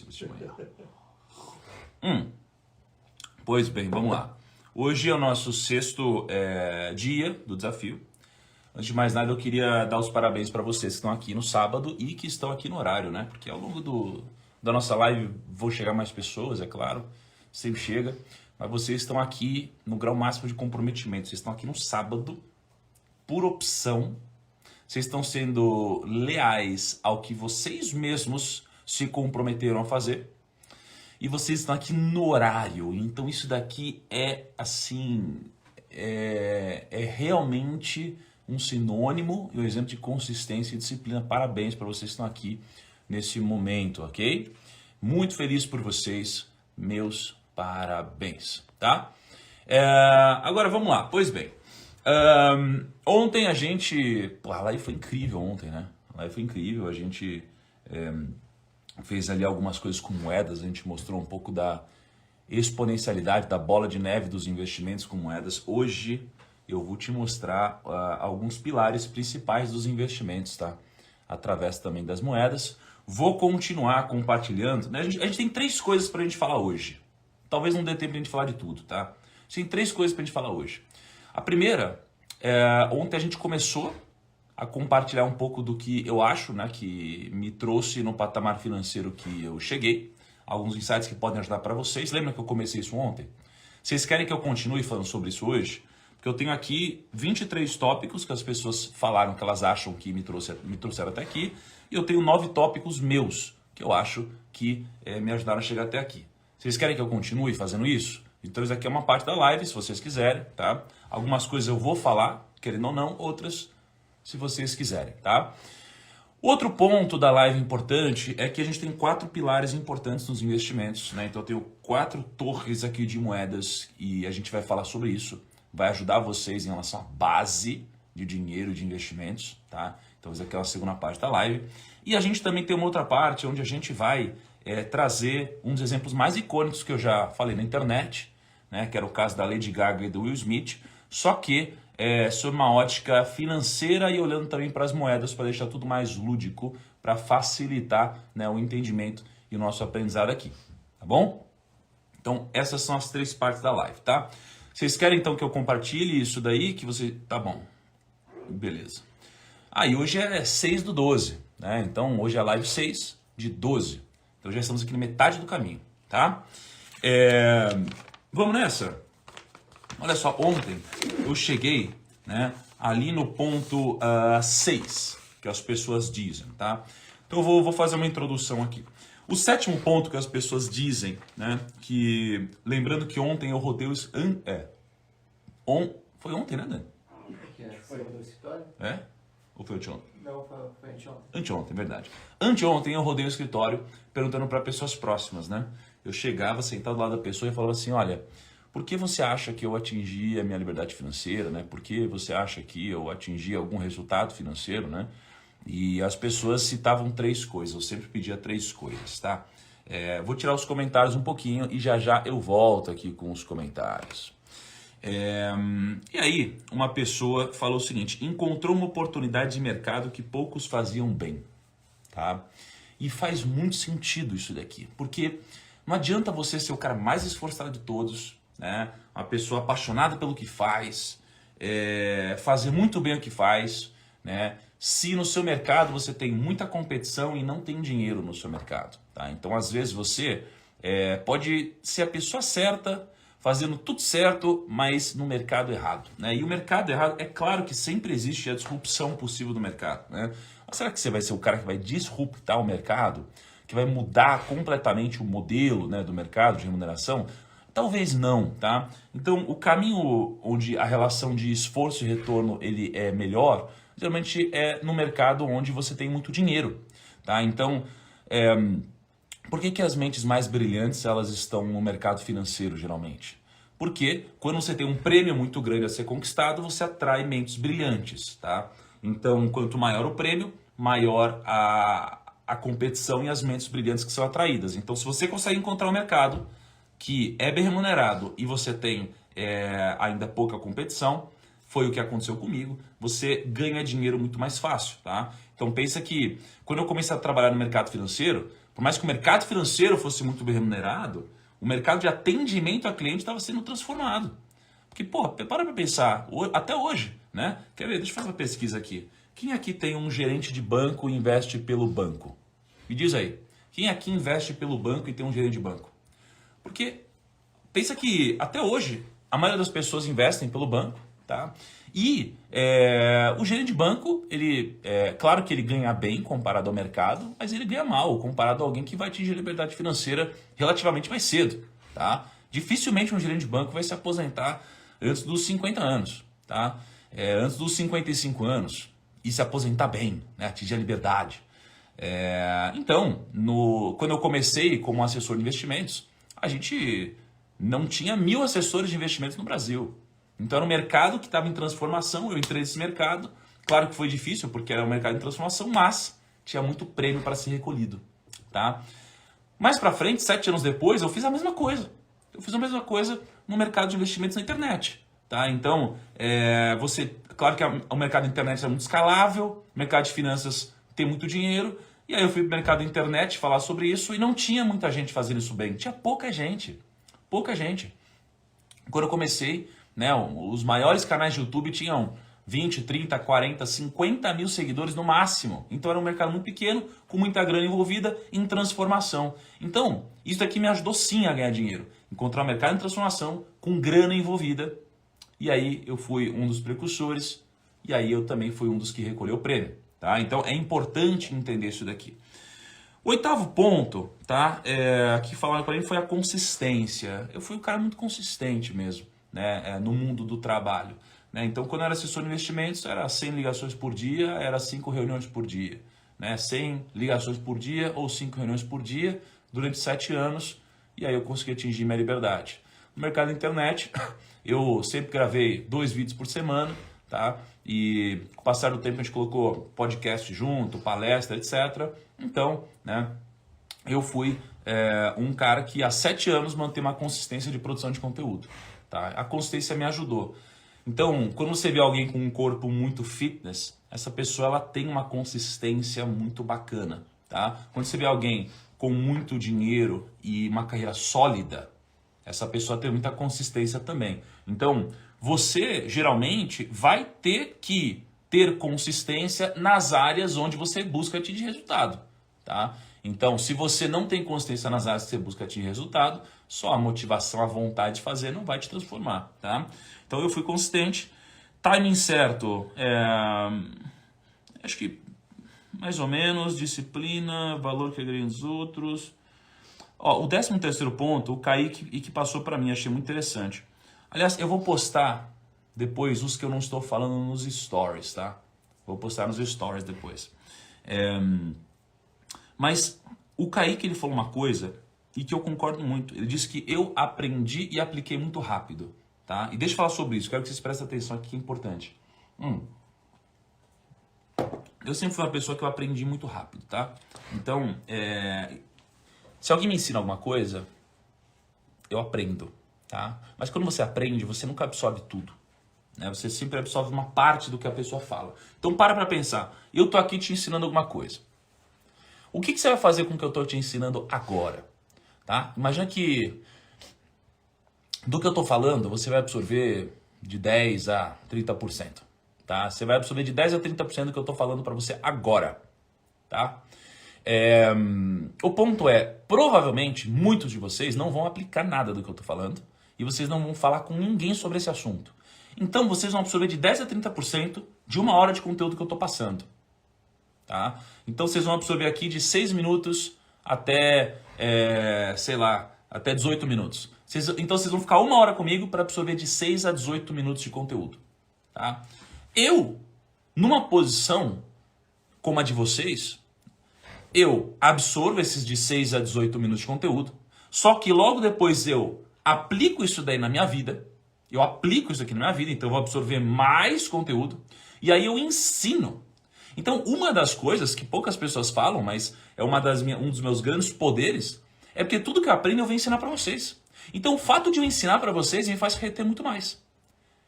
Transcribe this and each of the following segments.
de manhã. Pois bem, vamos lá. Hoje é o nosso sexto dia do desafio. Antes de mais nada, eu queria dar os parabéns para vocês que estão aqui no sábado e que estão aqui no horário, né? Porque ao longo da nossa live vão chegar mais pessoas, é claro, sempre chega. Mas vocês estão aqui no grau máximo de comprometimento. Vocês estão aqui no sábado, por opção. Vocês estão sendo leais ao que vocês mesmos se comprometeram a fazer. E vocês estão aqui no horário. Então isso daqui é assim, é realmente um sinônimo e um exemplo de consistência e disciplina. Parabéns para vocês que estão aqui nesse momento, ok? Muito feliz por vocês, meus parabéns, tá? Agora vamos lá, pois bem. Ontem a gente... Pô, a live foi incrível ontem, né? A live foi incrível, a gente fez ali algumas coisas com moedas, a gente mostrou um pouco da exponencialidade, da bola de neve dos investimentos com moedas. Hoje eu vou te mostrar alguns pilares principais dos investimentos, tá? Através também das moedas. Vou continuar compartilhando, né? A gente tem 3 coisas pra gente falar hoje. Talvez não dê tempo de a gente falar de tudo, tá? A gente tem 3 coisas pra gente falar hoje. A primeira, ontem a gente começou a compartilhar um pouco do que eu acho, né, que me trouxe no patamar financeiro que eu cheguei. Alguns insights que podem ajudar para vocês. Lembra que eu comecei isso ontem? Vocês querem que eu continue falando sobre isso hoje? Porque eu tenho aqui 23 tópicos que as pessoas falaram que elas acham que me trouxeram até aqui. E eu tenho 9 tópicos meus que eu acho que me ajudaram a chegar até aqui. Vocês querem que eu continue fazendo isso? Então isso aqui é uma parte da live, se vocês quiserem, tá? Algumas coisas eu vou falar, querendo ou não, outras se vocês quiserem, tá? Outro ponto da live importante é que a gente tem 4 pilares importantes nos investimentos, né? Então eu tenho 4 torres aqui de moedas e a gente vai falar sobre isso. Vai ajudar vocês em relação à base de dinheiro, de investimentos, tá? Então essa aqui é a segunda parte da live. E a gente também tem uma outra parte onde a gente vai trazer um dos exemplos mais icônicos que eu já falei na internet, né? Que era o caso da Lady Gaga e do Will Smith, só que sob uma ótica financeira e olhando também para as moedas para deixar tudo mais lúdico, para facilitar, né, o entendimento e o nosso aprendizado aqui, tá bom? Então essas são as 3 partes da live, tá? Vocês querem então que eu compartilhe isso daí? Que você... Tá bom, beleza. E hoje é 6/12, né? Então hoje é a live 6 de 12. Então já estamos aqui na metade do caminho, tá? Vamos nessa? Olha só, ontem eu cheguei, né, ali no ponto 6, que as pessoas dizem, tá? Então eu vou fazer uma introdução aqui. O 7º ponto que as pessoas dizem, né, que... Lembrando que ontem eu rodei os... Foi ontem, né, Dani? Foi no escritório? Ou foi anteontem? Não, foi anteontem. Anteontem, verdade. Anteontem eu rodei o escritório perguntando para pessoas próximas, né? Eu chegava sentado lá da pessoa e falava assim, olha... Por que você acha que eu atingi a minha liberdade financeira, né? Por que você acha que eu atingi algum resultado financeiro, né? E as pessoas citavam 3 coisas, eu sempre pedia 3 coisas, tá? Vou tirar os comentários um pouquinho e já já eu volto aqui com os comentários. E aí, uma pessoa falou o seguinte, encontrou uma oportunidade de mercado que poucos faziam bem, tá? E faz muito sentido isso daqui, porque não adianta você ser o cara mais esforçado de todos, né? Uma pessoa apaixonada pelo que faz, fazer muito bem o que faz, né? Se no seu mercado você tem muita competição e não tem dinheiro no seu mercado, tá? Então às vezes você pode ser a pessoa certa, fazendo tudo certo, mas no mercado errado, né? E o mercado errado, é claro que sempre existe a disrupção possível do mercado, né? Mas será que você vai ser o cara que vai disruptar o mercado, que vai mudar completamente o modelo, né, do mercado de remuneração? Talvez não, tá? Então, o caminho onde a relação de esforço e retorno ele é melhor, geralmente é no mercado onde você tem muito dinheiro, tá? Então, por que as mentes mais brilhantes elas estão no mercado financeiro, geralmente? Porque quando você tem um prêmio muito grande a ser conquistado, você atrai mentes brilhantes, tá? Então, quanto maior o prêmio, maior a competição e as mentes brilhantes que são atraídas. Então, se você consegue encontrar um mercado que é bem remunerado e você tem ainda pouca competição, foi o que aconteceu comigo, você ganha dinheiro muito mais fácil, tá? Então pensa que quando eu comecei a trabalhar no mercado financeiro, Por mais que o mercado financeiro fosse muito bem remunerado, o mercado de atendimento a cliente estava sendo transformado. Porque, pô, para pra pensar, até hoje, né? Quer ver? Deixa eu fazer uma pesquisa aqui. Quem aqui tem um gerente de banco e investe pelo banco? Me diz aí. Quem aqui investe pelo banco e tem um gerente de banco? Porque pensa que até hoje a maioria das pessoas investem pelo banco, tá? E o gerente de banco, ele claro que ele ganha bem comparado ao mercado, mas ele ganha mal comparado a alguém que vai atingir a liberdade financeira relativamente mais cedo, tá? Dificilmente um gerente de banco vai se aposentar antes dos 50 anos, tá? Antes dos 55 anos e se aposentar bem, né? Atingir a liberdade. Então, quando eu comecei como assessor de investimentos, a gente não tinha 1000 assessores de investimentos no Brasil. Então era um mercado que estava em transformação, eu entrei nesse mercado. Claro que foi difícil porque era um mercado em transformação, mas tinha muito prêmio para ser recolhido, tá? Mais para frente, 7 anos depois, eu fiz a mesma coisa. Eu fiz a mesma coisa no mercado de investimentos na internet, tá? Então, claro que o mercado da internet é muito escalável, o mercado de finanças tem muito dinheiro, e aí eu fui para o mercado da internet falar sobre isso e não tinha muita gente fazendo isso bem, tinha pouca gente. Quando eu comecei, né, os maiores canais de YouTube tinham 20, 30, 40, 50 mil seguidores no máximo. Então era um mercado muito pequeno, com muita grana envolvida em transformação. Então, isso aqui me ajudou sim a ganhar dinheiro. Encontrar um mercado em transformação, com grana envolvida. E aí eu fui um dos precursores, e aí eu também fui um dos que recolheu o prêmio. Tá? Então é importante entender isso daqui. O 8º ponto, tá? Que falaram para mim foi a consistência. Eu fui um cara muito consistente mesmo, né? No mundo do trabalho. Né? Então, quando eu era assessor de investimentos, era 100 ligações por dia, era 5 reuniões por dia. Né? 100 ligações por dia ou 5 reuniões por dia durante 7 anos, e aí eu consegui atingir minha liberdade. No mercado da internet, eu sempre gravei 2 vídeos por semana, tá? E com o passar do tempo a gente colocou podcast junto, palestra, etc. Então, né, eu fui um cara que há 7 anos mantém uma consistência de produção de conteúdo. Tá? A consistência me ajudou. Então, quando você vê alguém com um corpo muito fitness, essa pessoa ela tem uma consistência muito bacana. Tá? Quando você vê alguém com muito dinheiro e uma carreira sólida, essa pessoa tem muita consistência também. Então, você geralmente vai ter que ter consistência nas áreas onde você busca atingir resultado. Tá? Então, se você não tem consistência nas áreas que você busca atingir resultado, só a motivação, a vontade de fazer não vai te transformar. Tá? Então, eu fui consistente. Timing certo, acho que mais ou menos, disciplina, valor que agrega nos outros. Ó, o 13º ponto, o Kaique e que passou para mim, achei muito interessante. Aliás, eu vou postar depois os que eu não estou falando nos stories, tá? Vou postar nos stories depois. Mas o Kaique, ele falou uma coisa e que eu concordo muito. Ele disse que eu aprendi e apliquei muito rápido, tá? E deixa eu falar sobre isso, quero que vocês prestem atenção aqui, que é importante. Eu sempre fui uma pessoa que eu aprendi muito rápido, tá? Então, se alguém me ensina alguma coisa, eu aprendo, tá? Mas quando você aprende, você nunca absorve tudo, né? Você sempre absorve uma parte do que a pessoa fala. Então, para pensar. Eu tô aqui te ensinando alguma coisa. O que você vai fazer com o que eu tô te ensinando agora? Tá? Imagina que do que eu tô falando, você vai absorver de 10 a 30%. Tá? Você vai absorver de 10 a 30% do que eu tô falando para você agora. Tá? O ponto é, provavelmente, muitos de vocês não vão aplicar nada do que eu tô falando e vocês não vão falar com ninguém sobre esse assunto. Então, vocês vão absorver de 10 a 30% de 1 hora de conteúdo que eu tô passando. Tá? Então, vocês vão absorver aqui de 6 minutos até, até 18 minutos. Então, vocês vão ficar 1 hora comigo para absorver de 6 a 18 minutos de conteúdo. Tá? Eu, numa posição como a de vocês, eu absorvo esses de 6 a 18 minutos de conteúdo, só que logo depois eu aplico isso daí na minha vida, então eu vou absorver mais conteúdo, e aí eu ensino. Então, uma das coisas que poucas pessoas falam, mas é um dos meus grandes poderes, é porque tudo que eu aprendo eu venho ensinar para vocês. Então, o fato de eu ensinar para vocês me faz reter muito mais.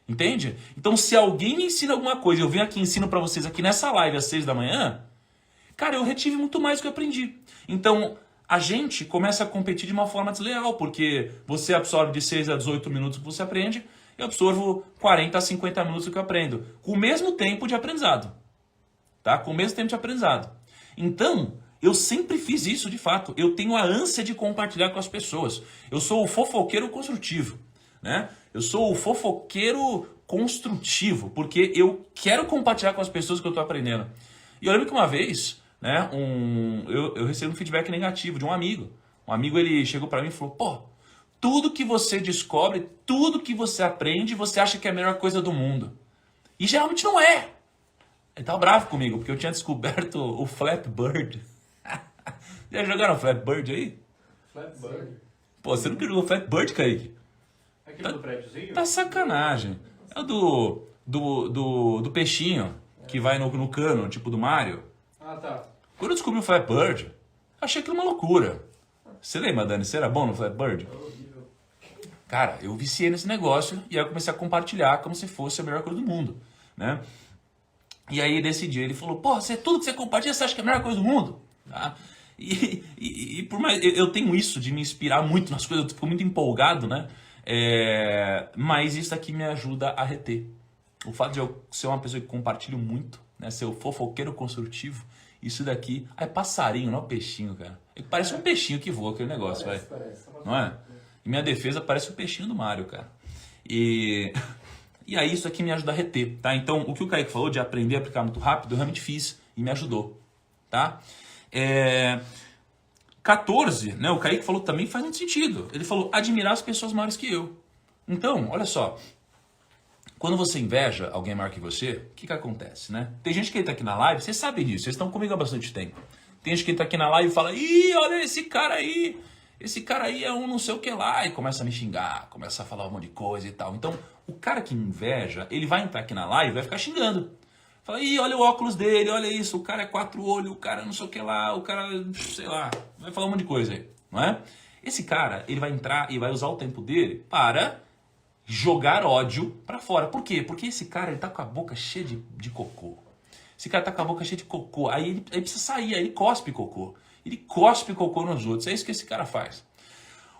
Entende? Então, se alguém me ensina alguma coisa, eu venho aqui e ensino para vocês aqui nessa live às 6 da manhã, cara, eu retive muito mais do que eu aprendi. Então, a gente começa a competir de uma forma desleal, porque você absorve de 6 a 18 minutos o que você aprende, eu absorvo 40 a 50 minutos do que eu aprendo, com o mesmo tempo de aprendizado. Tá? Com o mesmo tempo de aprendizado. Então, eu sempre fiz isso de fato. Eu tenho a ânsia de compartilhar com as pessoas. Eu sou o fofoqueiro construtivo, né? Eu sou o fofoqueiro construtivo, porque eu quero compartilhar com as pessoas que eu estou aprendendo. E eu lembro que uma vez, né, eu recebi um feedback negativo de um amigo. Um amigo, ele chegou para mim e falou, pô, tudo que você descobre, tudo que você aprende, você acha que é a melhor coisa do mundo. E geralmente não é. Ele tava bravo comigo, porque eu tinha descoberto o Flappy Bird. Já jogaram Flappy Bird aí? Flappy Bird. Pô, você nunca jogou Flappy Bird, Kaique? Aquele do prédiozinho? Tá sacanagem. É o do peixinho, que vai no cano, tipo do Mario. Ah, tá. Quando eu descobri o Flappy Bird, achei aquilo uma loucura. Você lembra, Dani? Você era bom no Flappy Bird? É horrível. Cara, eu viciei nesse negócio e aí eu comecei a compartilhar como se fosse a melhor coisa do mundo, né? E aí, nesse dia, ele falou, pô, tudo que você compartilha, você acha que é a melhor coisa do mundo? Tá? E por mais... Eu tenho isso de me inspirar muito nas coisas, eu fico muito empolgado, né? Mas isso aqui me ajuda a reter. O fato de eu ser uma pessoa que compartilho muito, né? Ser o fofoqueiro construtivo, isso daqui... Ah, é passarinho, não é peixinho, cara. Parece um peixinho que voa aquele negócio, vai. Parece. Não é? Em minha defesa, parece o peixinho do Mario, cara. E aí isso aqui me ajuda a reter, tá? Então, o que o Kaique falou de aprender a aplicar muito rápido, eu realmente fiz e me ajudou, tá? 14, né? O Kaique falou também faz muito sentido. Ele falou admirar as pessoas maiores que eu. Então, olha só. Quando você inveja alguém maior que você, o que acontece, né? Tem gente que tá aqui na live, vocês sabem disso, vocês estão comigo há bastante tempo. Tem gente que tá aqui na live e fala, ih, olha esse cara aí é um não sei o que lá, e começa a me xingar, começa a falar um monte de coisa e tal. Então, o cara que inveja, ele vai entrar aqui na live e vai ficar xingando. Fala, ih, olha o óculos dele, olha isso, o cara é 4 olhos, o cara não sei o que lá, o cara, sei lá, vai falar um monte de coisa aí, não é? Esse cara, ele vai entrar e vai usar o tempo dele para jogar ódio para fora. Por quê? Porque esse cara, ele tá com a boca cheia de cocô. Esse cara tá com a boca cheia de cocô, aí ele precisa sair, aí ele cospe cocô. Ele cospe cocô nos outros, é isso que esse cara faz.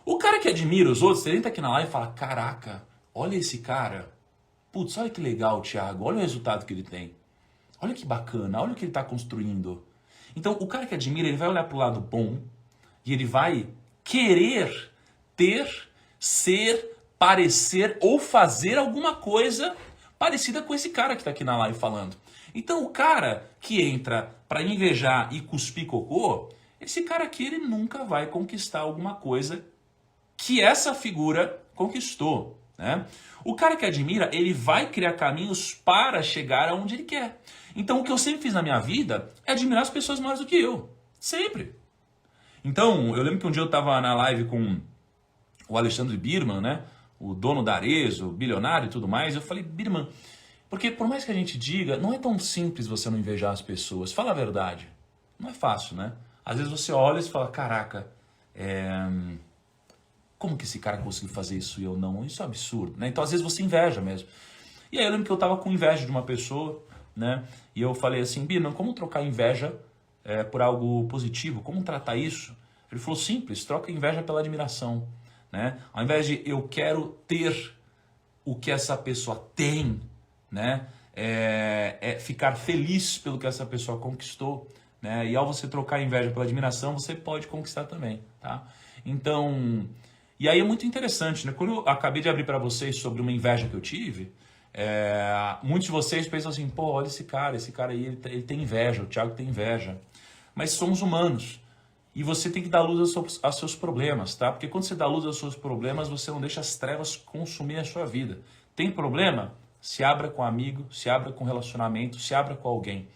O cara que admira os outros, ele entra aqui na live e fala, caraca, olha esse cara, putz, olha que legal, Thiago, olha o resultado que ele tem. Olha que bacana, olha o que ele está construindo. Então, o cara que admira, ele vai olhar para o lado bom e ele vai querer ter, ser, parecer ou fazer alguma coisa parecida com esse cara que está aqui na live falando. Então, o cara que entra para invejar e cuspir cocô, esse cara aqui ele nunca vai conquistar alguma coisa que essa figura conquistou, né? O cara que admira, ele vai criar caminhos para chegar aonde ele quer. Então, o que eu sempre fiz na minha vida é admirar as pessoas maiores do que eu. Sempre. Então, eu lembro que um dia eu estava na live com o Alexandre Birman, né? O dono da Arezzo, bilionário e tudo mais. Eu falei, Birman, porque por mais que a gente diga, não é tão simples você não invejar as pessoas. Fala a verdade. Não é fácil, né? Às vezes você olha e fala, caraca, como que esse cara conseguiu fazer isso e eu não? Isso é um absurdo, né? Então, às vezes você inveja mesmo. E aí eu lembro que eu estava com inveja de uma pessoa, né? E eu falei assim, Birman, como trocar inveja por algo positivo? Como tratar isso? Ele falou, simples, troca inveja pela admiração, né? Ao invés de eu quero ter o que essa pessoa tem, né? Ficar feliz pelo que essa pessoa conquistou, né? E ao você trocar a inveja pela admiração, você pode conquistar também, tá? Então, e aí é muito interessante, né? Quando eu acabei de abrir para vocês sobre uma inveja que eu tive, muitos de vocês pensam assim, pô, olha esse cara aí, ele tem inveja, o Thiago tem inveja. Mas somos humanos. E você tem que dar luz aos seus problemas, tá? Porque quando você dá luz aos seus problemas, você não deixa as trevas consumir a sua vida. Tem problema? Se abra com um amigo, se abra com um relacionamento, se abra com alguém.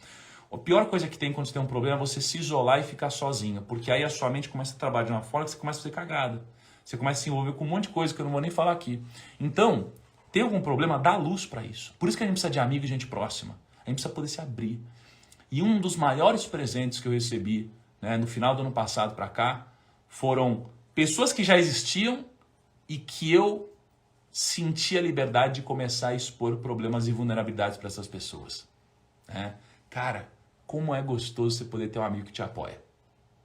A pior coisa que tem quando você tem um problema é você se isolar e ficar sozinho. Porque aí a sua mente começa a trabalhar de uma forma que você começa a ser cagada. Você começa a se envolver com um monte de coisa que eu não vou nem falar aqui. Então, tem algum problema? Dá luz para isso. Por isso que a gente precisa de amigo e gente próxima. A gente precisa poder se abrir. E um dos maiores presentes que eu recebi, né, no final do ano passado para cá, foram pessoas que já existiam e que eu senti a liberdade de começar a expor problemas e vulnerabilidades para essas pessoas. Cara, como é gostoso você poder ter um amigo que te apoia.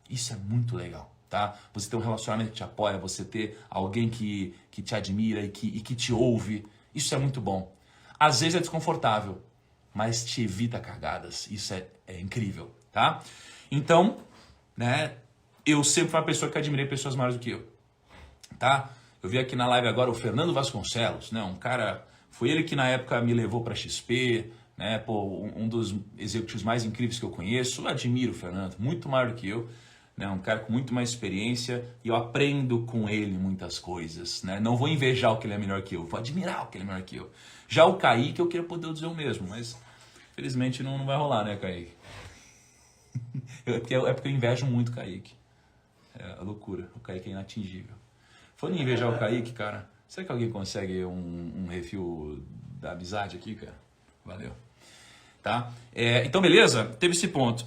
Isso é muito legal. tá? Você ter um relacionamento que te apoia, você ter alguém que te admira e que te ouve, isso é muito bom. Às vezes é desconfortável, mas te evita cagadas, isso é incrível, tá? Então, né, eu sempre fui uma pessoa que admirei pessoas maiores do que eu, tá? Eu vi aqui na live agora o Fernando Vasconcelos, né, um cara, foi ele que na época me levou para XP, né, pô, um dos executivos mais incríveis que eu conheço. Eu admiro o Fernando, muito maior do que eu, né, um cara com muito mais experiência, e eu aprendo com ele muitas coisas, né? Não vou invejar o que ele é melhor que eu, vou admirar o que ele é melhor que eu. Já o Kaique, eu queria poder dizer o mesmo, mas felizmente não vai rolar, né, Kaique? É porque eu invejo muito o Kaique. É a loucura, o Kaique é inatingível. Falando em invejar o Kaique, cara, será que alguém consegue um refil da amizade aqui, cara? Valeu. Tá? Então, beleza? Teve esse ponto.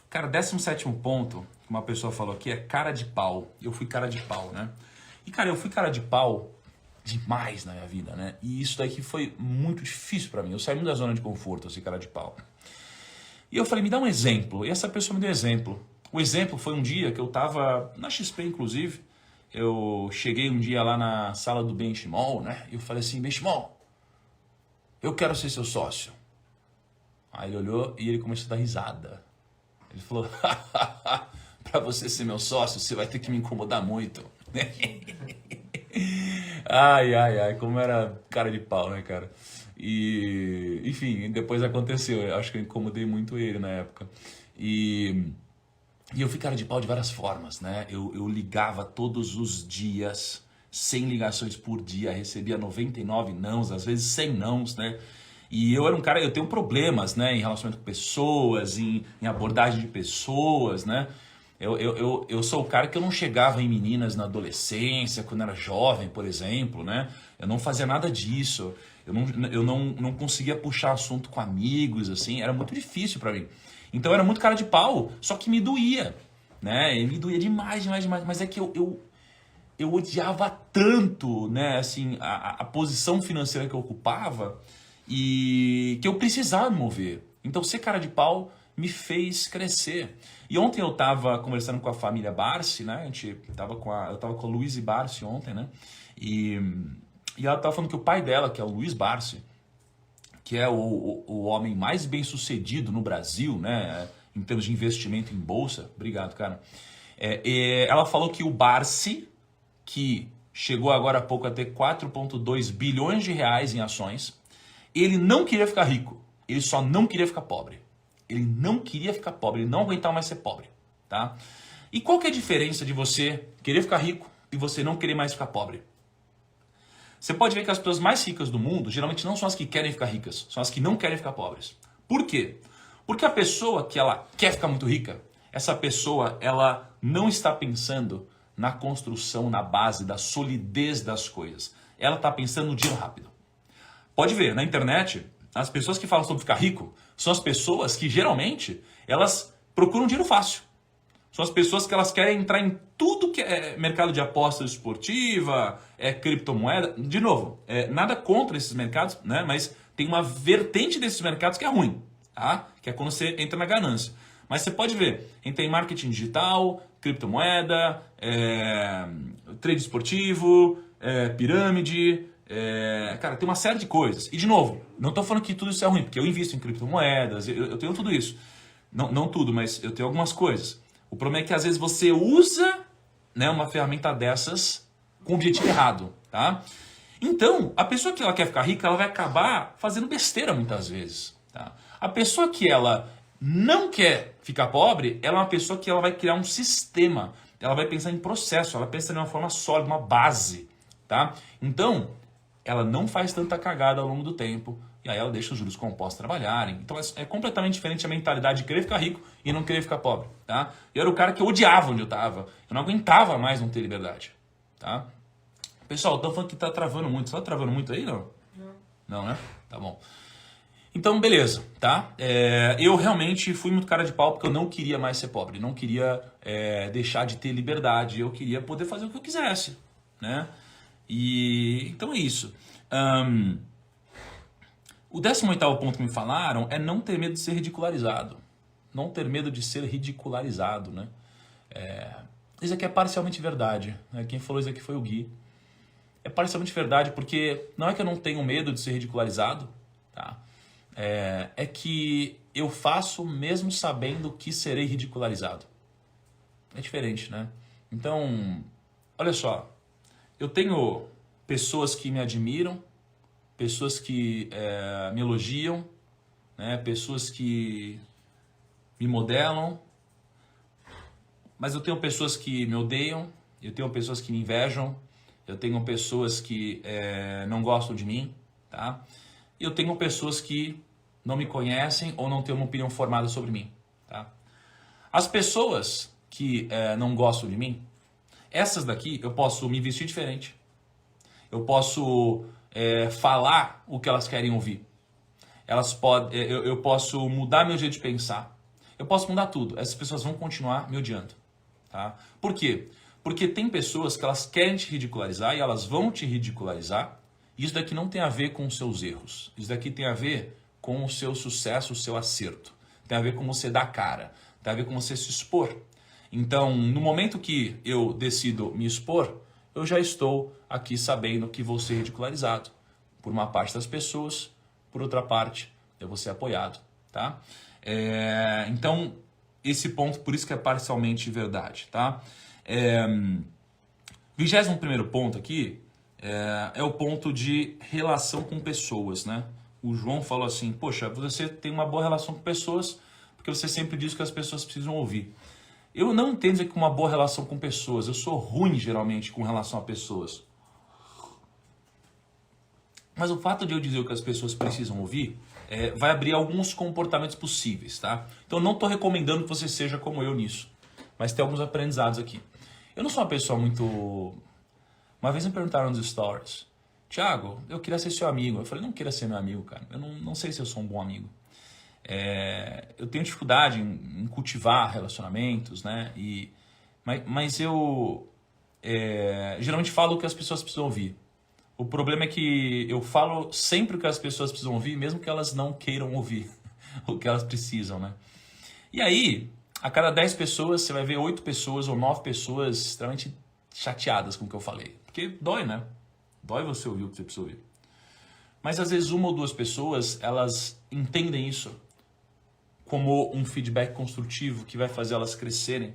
Cara, 17º ponto, que uma pessoa falou aqui, é cara de pau. Eu fui cara de pau, né? E, cara, eu fui cara de pau demais na minha vida, né? E isso daqui foi muito difícil pra mim. Eu saí muito da zona de conforto, assim, cara de pau. E eu falei, me dá um exemplo. E essa pessoa me deu um exemplo. O exemplo foi um dia que eu tava na XP, inclusive. Eu cheguei um dia lá na sala do Benchimol, né? E eu falei assim, Benchimol, eu quero ser seu sócio. Aí ele olhou e ele começou a dar risada. Ele falou, pra você ser meu sócio, você vai ter que me incomodar muito. Ai, como era cara de pau, né, cara? E, enfim, depois aconteceu. Eu acho que eu incomodei muito ele na época. E eu fui cara de pau de várias formas, né? Eu ligava todos os dias, 100 ligações por dia, recebia 99 nãos, às vezes 100 nãos, né? E eu era um cara, eu tenho problemas, né, em relacionamento com pessoas, em abordagem de pessoas, né? Eu sou o cara que eu não chegava em meninas na adolescência, quando era jovem, por exemplo, né? Eu não fazia nada disso. Eu não conseguia puxar assunto com amigos, assim, era muito difícil pra mim. Então eu era muito cara de pau, só que me doía, né? E me doía demais. Mas é que eu odiava tanto, né, assim, a posição financeira que eu ocupava e que eu precisava me mover. Então ser cara de pau me fez crescer. E ontem eu tava conversando com a família Barsi, né? Eu tava com a Luísa Barsi ontem, né? E ela tava falando que o pai dela, que é o Luiz Barsi, que é o homem mais bem sucedido no Brasil, né? Em termos de investimento em bolsa. Obrigado, cara. Ela falou que o Barsi, que chegou agora há pouco a ter 4,2 bilhões de reais em ações, ele não queria ficar rico, ele só não queria ficar pobre. Ele não queria ficar pobre, ele não aguentava mais ser pobre, tá? E qual que é a diferença de você querer ficar rico e você não querer mais ficar pobre? Você pode ver que as pessoas mais ricas do mundo, geralmente não são as que querem ficar ricas, são as que não querem ficar pobres. Por quê? Porque a pessoa que ela quer ficar muito rica, essa pessoa, ela não está pensando na construção, na base, da solidez das coisas. Ela está pensando no dinheiro rápido. Pode ver, na internet, as pessoas que falam sobre ficar rico são as pessoas que geralmente elas procuram dinheiro fácil. São as pessoas que elas querem entrar em tudo que é mercado de aposta esportiva, criptomoeda. De novo, nada contra esses mercados, né? Mas tem uma vertente desses mercados que é ruim, tá? Que é quando você entra na ganância. Mas você pode ver, entra em marketing digital, criptomoeda, trade esportivo, pirâmide, cara, tem uma série de coisas. E de novo, não estou falando que tudo isso é ruim, porque eu invisto em criptomoedas, eu tenho tudo isso. Não tudo, mas eu tenho algumas coisas. O problema é que às vezes você usa, né, uma ferramenta dessas com o objetivo errado, tá? Então, a pessoa que ela quer ficar rica, ela vai acabar fazendo besteira muitas vezes, tá? A pessoa que ela não quer ficar pobre, ela é uma pessoa que ela vai criar um sistema, ela vai pensar em processo, ela pensa de uma forma sólida, uma base, tá? Então, ela não faz tanta cagada ao longo do tempo, e aí ela deixa os juros compostos trabalharem. Então é completamente diferente a mentalidade de querer ficar rico e não querer ficar pobre, tá? Eu era o cara que eu odiava onde eu tava, eu não aguentava mais não ter liberdade, tá? Pessoal, estão falando que tá travando muito, você tá travando muito aí, não? Não, né? Tá bom. Então, beleza, tá? Eu realmente fui muito cara de pau porque eu não queria mais ser pobre, não queria deixar de ter liberdade, eu queria poder fazer o que eu quisesse, né? E então é isso. O 18º ponto que me falaram é não ter medo de ser ridicularizado. Não ter medo de ser ridicularizado, né? Isso aqui é parcialmente verdade, né? Quem falou isso aqui foi o Gui. É parcialmente verdade porque não é que eu não tenho medo de ser ridicularizado, tá? É que eu faço mesmo sabendo que serei ridicularizado. É diferente, né? Então, olha só, eu tenho pessoas que me admiram, pessoas que me elogiam, né? Pessoas que me modelam, mas eu tenho pessoas que me odeiam, eu tenho pessoas que me invejam, eu tenho pessoas que não gostam de mim, tá? E eu tenho pessoas que não me conhecem ou não têm uma opinião formada sobre mim, tá? As pessoas que não gostam de mim, essas daqui eu posso me vestir diferente, eu posso falar o que elas querem ouvir, eu posso mudar meu jeito de pensar, eu posso mudar tudo, essas pessoas vão continuar me odiando, tá? Por quê? Porque tem pessoas que elas querem te ridicularizar e elas vão te ridicularizar. Isso daqui não tem a ver com os seus erros. Isso daqui tem a ver com o seu sucesso, o seu acerto. Tem a ver com você dar cara. Tem a ver com você se expor. Então, no momento que eu decido me expor, eu já estou aqui sabendo que vou ser ridicularizado. Por uma parte das pessoas, por outra parte, eu vou ser apoiado, tá? Então, esse ponto, por isso que é parcialmente verdade, tá? 21º ponto aqui é o ponto de relação com pessoas, né? O João falou assim, poxa, você tem uma boa relação com pessoas porque você sempre diz que as pessoas precisam ouvir. Eu não entendo que uma boa relação com pessoas, eu sou ruim geralmente com relação a pessoas. Mas o fato de eu dizer o que as pessoas precisam ouvir vai abrir alguns comportamentos possíveis, tá? Então eu não estou recomendando que você seja como eu nisso, mas tem alguns aprendizados aqui. Eu não sou uma pessoa muito... Uma vez me perguntaram nos stories, Thiago, eu queria ser seu amigo. Eu falei, não queira ser meu amigo, cara. Eu não sei se eu sou um bom amigo. Eu tenho dificuldade em cultivar relacionamentos, né? Mas eu geralmente falo o que as pessoas precisam ouvir. O problema é que eu falo sempre o que as pessoas precisam ouvir, mesmo que elas não queiram ouvir o que elas precisam, né? E aí, a cada 10 pessoas, você vai ver 8 pessoas ou 9 pessoas extremamente chateadas com o que eu falei. Porque dói, né? Dói você ouvir o que você precisa ouvir. Mas às vezes uma ou duas pessoas, elas entendem isso como um feedback construtivo que vai fazer elas crescerem.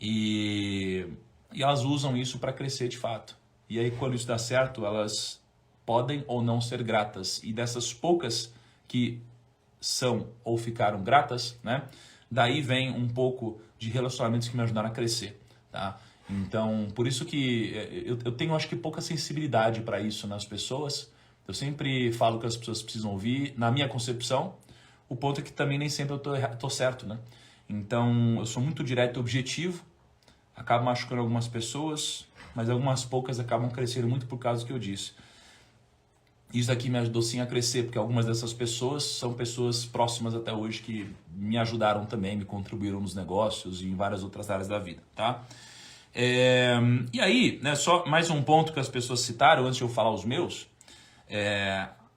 E elas usam isso para crescer de fato. E aí quando isso dá certo, elas podem ou não ser gratas. E dessas poucas que são ou ficaram gratas, né? Daí vem um pouco de relacionamentos que me ajudaram a crescer, tá? Então, por isso que eu tenho, acho que, pouca sensibilidade para isso nas pessoas. Eu sempre falo que as pessoas precisam ouvir. Na minha concepção, o ponto é que também nem sempre eu tô certo, né? Então, eu sou muito direto e objetivo. Acabo machucando algumas pessoas, mas algumas poucas acabam crescendo muito por causa do que eu disse. Isso daqui me ajudou sim a crescer, porque algumas dessas pessoas são pessoas próximas até hoje que me ajudaram também, me contribuíram nos negócios e em várias outras áreas da vida, tá? E aí, né, só mais um ponto que as pessoas citaram, antes de eu falar os meus,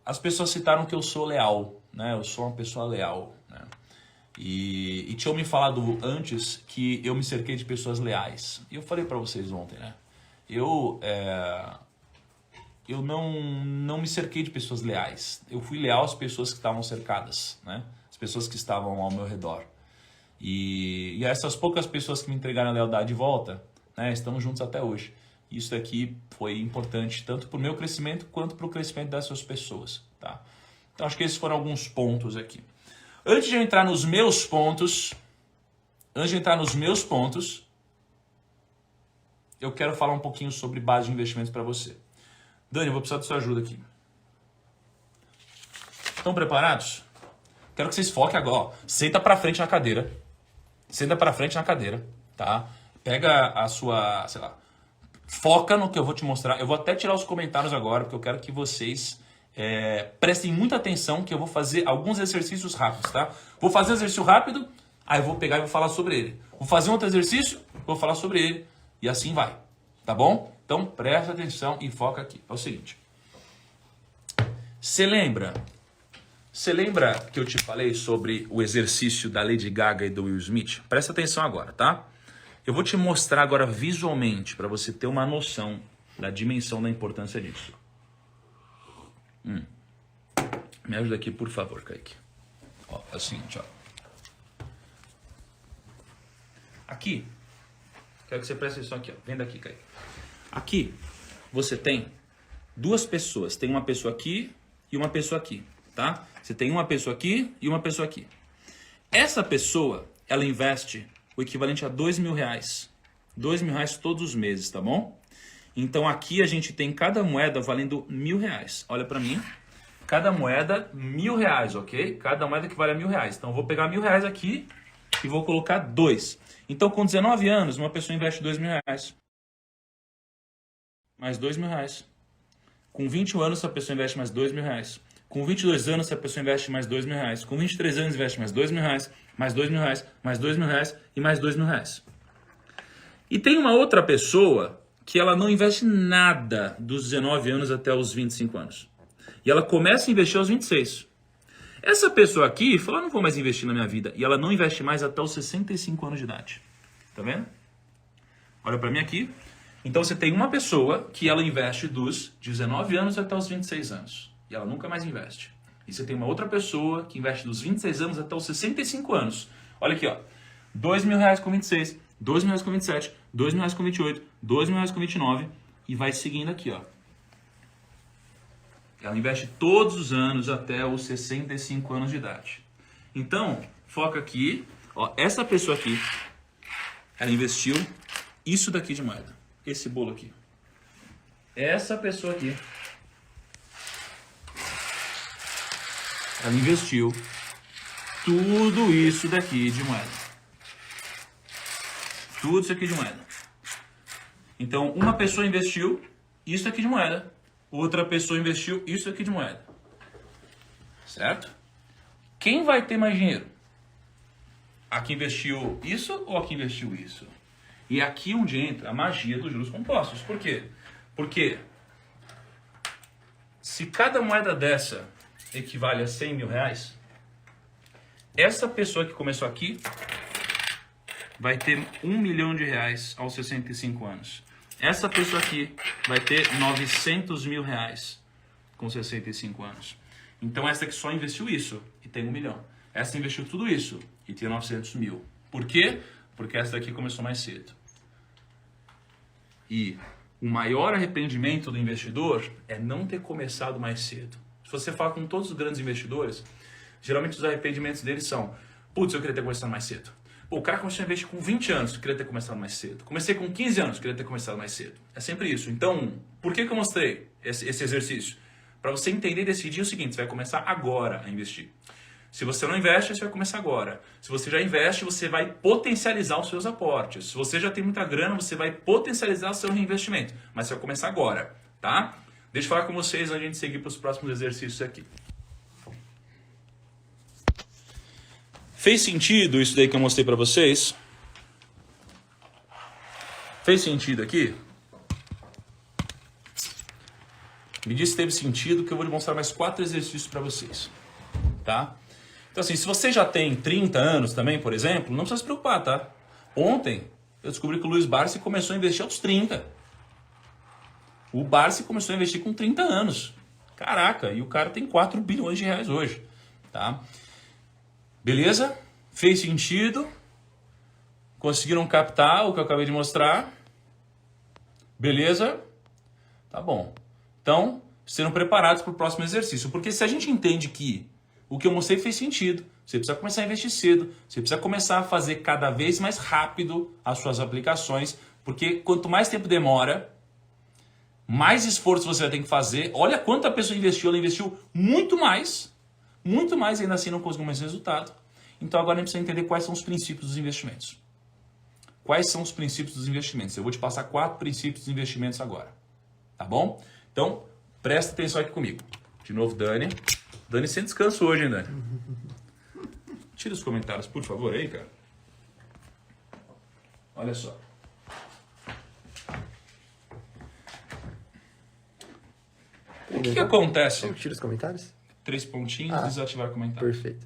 as pessoas citaram que eu sou leal, né? Eu sou uma pessoa leal, né? E tinham me falado antes que eu me cerquei de pessoas leais. E eu falei pra vocês ontem, né? Eu não me cerquei de pessoas leais. Eu fui leal às pessoas que estavam cercadas, né? As pessoas que estavam ao meu redor. E essas poucas pessoas que me entregaram a lealdade de volta, né, estamos juntos até hoje. Isso daqui foi importante tanto para o meu crescimento quanto para o crescimento dessas pessoas, tá? Então acho que esses foram alguns pontos aqui. Antes de eu entrar nos meus pontos, eu quero falar um pouquinho sobre base de investimentos para você. Dani, eu vou precisar da sua ajuda aqui. Estão preparados? Quero que vocês foquem agora. Ó, senta para frente na cadeira. Senta para frente na cadeira, tá? Pega a sua, sei lá, foca no que eu vou te mostrar. Eu vou até tirar os comentários agora, porque eu quero que vocês prestem muita atenção, que eu vou fazer alguns exercícios rápidos, tá? Vou fazer um exercício rápido, aí eu vou pegar e vou falar sobre ele. Vou fazer um outro exercício, vou falar sobre ele, e assim vai, tá bom? Então presta atenção e foca aqui. É o seguinte, você lembra Você lembra que eu te falei sobre o exercício da Lady Gaga e do Will Smith? Presta atenção agora, tá? Eu vou te mostrar agora visualmente para você ter uma noção da dimensão da importância disso. Me ajuda aqui, por favor, Kaique. Ó, é o seguinte, ó. Aqui, quero que você preste atenção aqui, ó. Vem daqui, Kaique. Aqui, você tem duas pessoas. Tem uma pessoa aqui e uma pessoa aqui, tá? Você tem uma pessoa aqui e uma pessoa aqui. Essa pessoa, ela investe o equivalente a R$2.000. R$2.000 todos os meses, tá bom? Então aqui a gente tem cada moeda valendo R$1.000. Olha pra mim. Cada moeda R$1.000, ok? Cada moeda que vale R$1.000. Então eu vou pegar R$1.000 aqui e vou colocar 2. Então com 19 anos, uma pessoa investe R$2.000. Mais R$2.000. Com 21 anos, essa pessoa investe mais R$2.000. Com 22 anos, essa pessoa investe mais R$2.000. Com 23 anos, investe mais R$2.000, mais R$2.000, mais R$2.000 e mais R$2.000. E tem uma outra pessoa que ela não investe nada dos 19 anos até os 25 anos. E ela começa a investir aos 26. Essa pessoa aqui fala, não vou mais investir na minha vida. E ela não investe mais até os 65 anos de idade. Tá vendo? Olha pra mim aqui. Então você tem uma pessoa que ela investe dos 19 anos até os 26 anos. E ela nunca mais investe. E você tem uma outra pessoa que investe dos 26 anos até os 65 anos. Olha aqui, ó. R$2.000 com 26, R$2.000 com 27, R$2.000 com 28, R$2.000 com 29 e vai seguindo aqui, ó. Ela investe todos os anos até os 65 anos de idade. Então, foca aqui, ó, essa pessoa aqui, ela investiu isso daqui de moeda, esse bolo aqui. Essa pessoa aqui, ela investiu tudo isso daqui de moeda. Tudo isso aqui de moeda. Então, uma pessoa investiu isso aqui de moeda. Outra pessoa investiu isso aqui de moeda. Certo? Quem vai ter mais dinheiro? A que investiu isso ou a que investiu isso? E aqui onde entra a magia dos juros compostos. Por quê? Porque se cada moeda dessa equivale a R$100.000, essa pessoa que começou aqui vai ter R$1.000.000 aos 65 anos. Essa pessoa aqui vai ter R$900.000 com 65 anos. Então essa aqui só investiu isso e tem 1 milhão. Essa investiu tudo isso e tem 900 mil. Por quê? Porque essa daqui começou mais cedo. E o maior arrependimento do investidor é não ter começado mais cedo. Se você fala com todos os grandes investidores, geralmente os arrependimentos deles são: putz, eu queria ter começado mais cedo. Pô, o cara começou a investir com 20 anos, eu queria ter começado mais cedo. Comecei com 15 anos, eu queria ter começado mais cedo. É sempre isso. Então, por que eu mostrei esse exercício? Para você entender e decidir o seguinte: você vai começar agora a investir. Se você não investe, você vai começar agora. Se você já investe, você vai potencializar os seus aportes. Se você já tem muita grana, você vai potencializar o seu reinvestimento. Mas você vai começar agora, tá? Deixa eu falar com vocês antes de a gente seguir para os próximos exercícios aqui. Fez sentido isso daí que eu mostrei para vocês? Fez sentido aqui? Me diz se teve sentido, que eu vou lhe mostrar mais 4 exercícios para vocês, tá? Então assim, se você já tem 30 anos também, por exemplo, não precisa se preocupar, tá? Ontem eu descobri que o Luiz Barsi começou a investir aos 30. O Barsi começou a investir com 30 anos. Caraca, e o cara tem 4 bilhões de reais hoje, tá? Beleza? Fez sentido? Conseguiram captar o que eu acabei de mostrar? Beleza? Tá bom. Então, sejam preparados para o próximo exercício. Porque se a gente entende que o que eu mostrei fez sentido, você precisa começar a investir cedo, você precisa começar a fazer cada vez mais rápido as suas aplicações, porque quanto mais tempo demora, mais esforço você vai ter que fazer. Olha quanto a pessoa investiu, ela investiu muito mais e ainda assim não conseguiu mais resultado. Então agora a gente precisa entender quais são os princípios dos investimentos. Quais são os princípios dos investimentos? Eu vou te passar 4 princípios dos investimentos agora. Tá bom? Então, presta atenção aqui comigo. De novo, Dani. Dani sem descanso hoje, hein, Dani? Tira os comentários, por favor, aí, cara. Olha só. O que acontece? Como tira os comentários? 3 pontinhos e desativar comentário. Perfeito.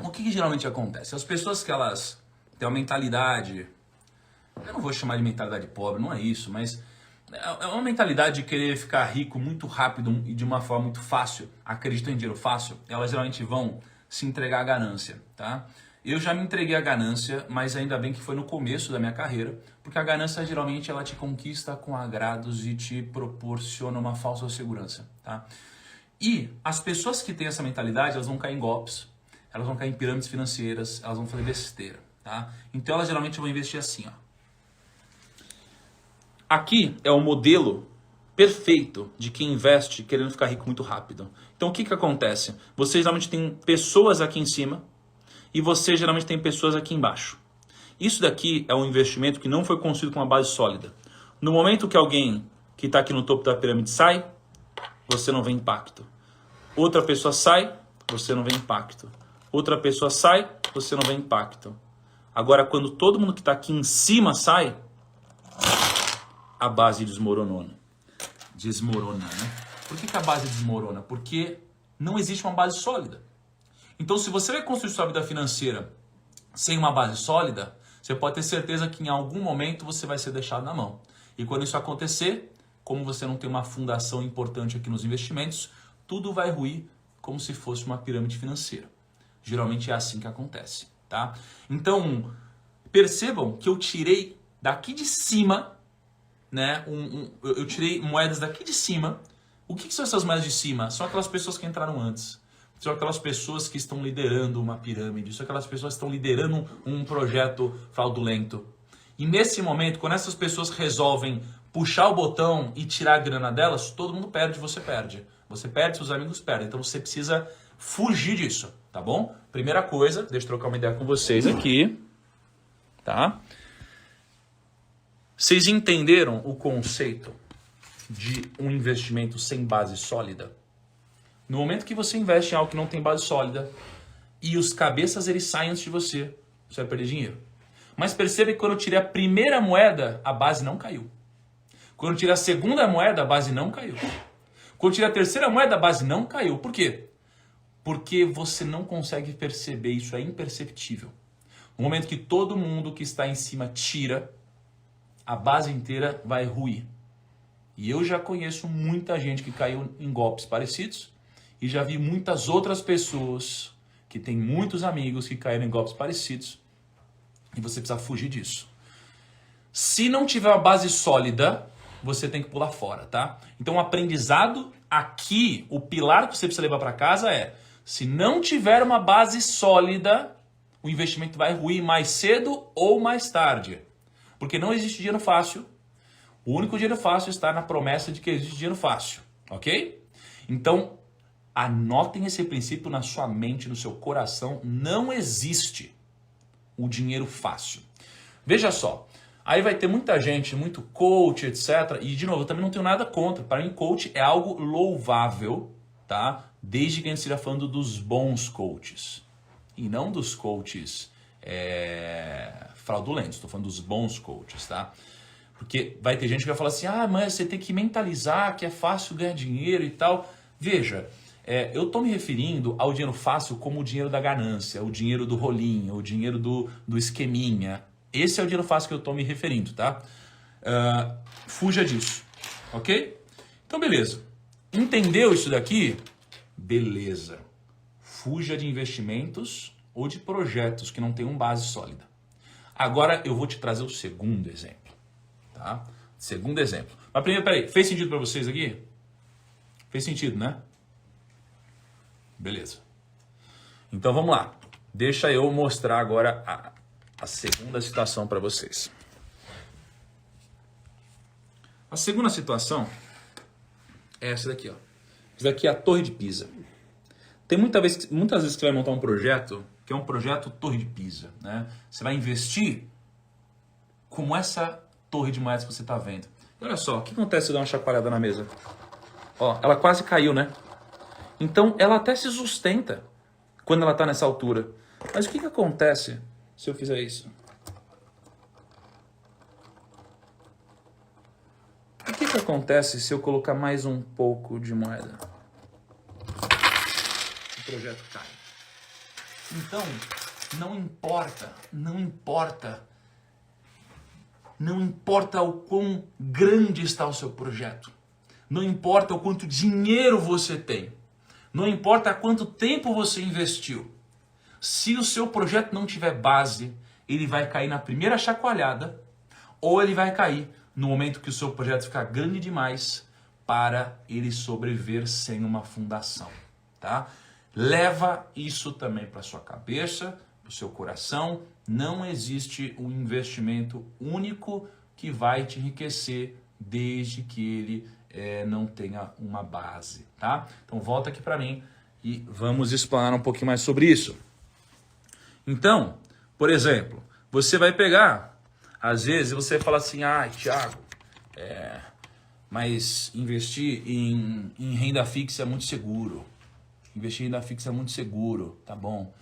O que geralmente acontece? As pessoas que elas têm uma mentalidade, eu não vou chamar de mentalidade pobre, não é isso, mas é uma mentalidade de querer ficar rico muito rápido e de uma forma muito fácil, acreditam em dinheiro fácil, elas geralmente vão se entregar à ganância, tá? Eu já me entreguei à ganância, mas ainda bem que foi no começo da minha carreira, porque a ganância geralmente ela te conquista com agrados e te proporciona uma falsa segurança, tá? E as pessoas que têm essa mentalidade, elas vão cair em golpes, elas vão cair em pirâmides financeiras, elas vão fazer besteira, tá? Então elas geralmente vão investir assim, ó. Aqui é o modelo perfeito de quem investe querendo ficar rico muito rápido. Então o que acontece? Você geralmente tem pessoas aqui em cima e você geralmente tem pessoas aqui embaixo. Isso daqui é um investimento que não foi construído com uma base sólida. No momento que alguém que está aqui no topo da pirâmide sai, você não vê impacto. Outra pessoa sai, você não vê impacto. Outra pessoa sai, você não vê impacto. Agora, quando todo mundo que está aqui em cima sai, a base desmorona, né? Por que a base desmorona? Porque não existe uma base sólida. Então, se você vai construir sua vida financeira sem uma base sólida, você pode ter certeza que em algum momento você vai ser deixado na mão. E quando isso acontecer, como você não tem uma fundação importante aqui nos investimentos, tudo vai ruir como se fosse uma pirâmide financeira. Geralmente é assim que acontece, tá? Então, percebam que eu tirei daqui de cima, né? Eu tirei moedas daqui de cima. O que são essas moedas de cima? São aquelas pessoas que entraram antes. São aquelas pessoas que estão liderando uma pirâmide. São aquelas pessoas que estão liderando um projeto fraudulento. E nesse momento, quando essas pessoas resolvem puxar o botão e tirar a grana delas, todo mundo perde, você perde. Você perde, seus amigos perdem. Então você precisa fugir disso, tá bom? Primeira coisa, deixa eu trocar uma ideia com vocês aqui, tá? Vocês entenderam o conceito de um investimento sem base sólida? No momento que você investe em algo que não tem base sólida e os cabeças eles saem antes de você, você vai perder dinheiro. Mas perceba que quando eu tirei a primeira moeda, a base não caiu. Quando eu tirei a segunda moeda, a base não caiu. Quando eu tirei a terceira moeda, a base não caiu. Por quê? Porque você não consegue perceber, isso é imperceptível. No momento que todo mundo que está em cima tira, a base inteira vai ruir. E eu já conheço muita gente que caiu em golpes parecidos e já vi muitas outras pessoas que têm muitos amigos que caíram em golpes parecidos e você precisa fugir disso. Se não tiver uma base sólida, você tem que pular fora, tá? Então o aprendizado aqui, o pilar que você precisa levar para casa é: se não tiver uma base sólida, o investimento vai ruir mais cedo ou mais tarde. Porque não existe dinheiro fácil. O único dinheiro fácil está na promessa de que existe dinheiro fácil, ok? Então, anotem esse princípio na sua mente, no seu coração. Não existe o dinheiro fácil. Veja só, aí vai ter muita gente, muito coach, etc. E, de novo, eu também não tenho nada contra. Para mim, coach é algo louvável, tá? Desde que a gente esteja falando dos bons coaches. E não dos coaches fraudulentos. Estou falando dos bons coaches, tá? Porque vai ter gente que vai falar assim: ah, mas você tem que mentalizar que é fácil ganhar dinheiro e tal. Veja, eu estou me referindo ao dinheiro fácil como o dinheiro da ganância, o dinheiro do rolinho, o dinheiro do esqueminha. Esse é o dinheiro fácil que eu estou me referindo, tá? Fuja disso, ok? Então, beleza. Entendeu isso daqui? Beleza. Fuja de investimentos ou de projetos que não tenham base sólida. Agora eu vou te trazer o segundo exemplo. Tá? Segundo exemplo. Mas primeiro, peraí, fez sentido para vocês aqui? Fez sentido, né? Beleza. Então vamos lá. Deixa eu mostrar agora a segunda situação para vocês. A segunda situação é essa daqui, ó. Isso daqui é a Torre de Pisa. Tem muitas vezes que você vai montar um projeto que é um projeto Torre de Pisa, né? Você vai investir como essa torre de moedas que você está vendo. E olha só, o que acontece se eu dar uma chacoalhada na mesa? Ó, ela quase caiu, né? Então, ela até se sustenta quando ela está nessa altura. Mas o que acontece se eu fizer isso? O que que acontece se eu colocar mais um pouco de moeda? O projeto cai. Então, não importa o quão grande está o seu projeto. Não importa o quanto dinheiro você tem. Não importa quanto tempo você investiu. Se o seu projeto não tiver base, ele vai cair na primeira chacoalhada ou ele vai cair no momento que o seu projeto ficar grande demais para ele sobreviver sem uma fundação, tá? Leva isso também para sua cabeça, para o seu coração. Não existe um investimento único que vai te enriquecer desde que ele não tenha uma base, tá? Então volta aqui para mim e vamos explanar um pouquinho mais sobre isso. Então, por exemplo, você vai pegar, às vezes você fala assim, Thiago, mas investir em renda fixa é muito seguro. Investir em renda fixa é muito seguro, tá bom.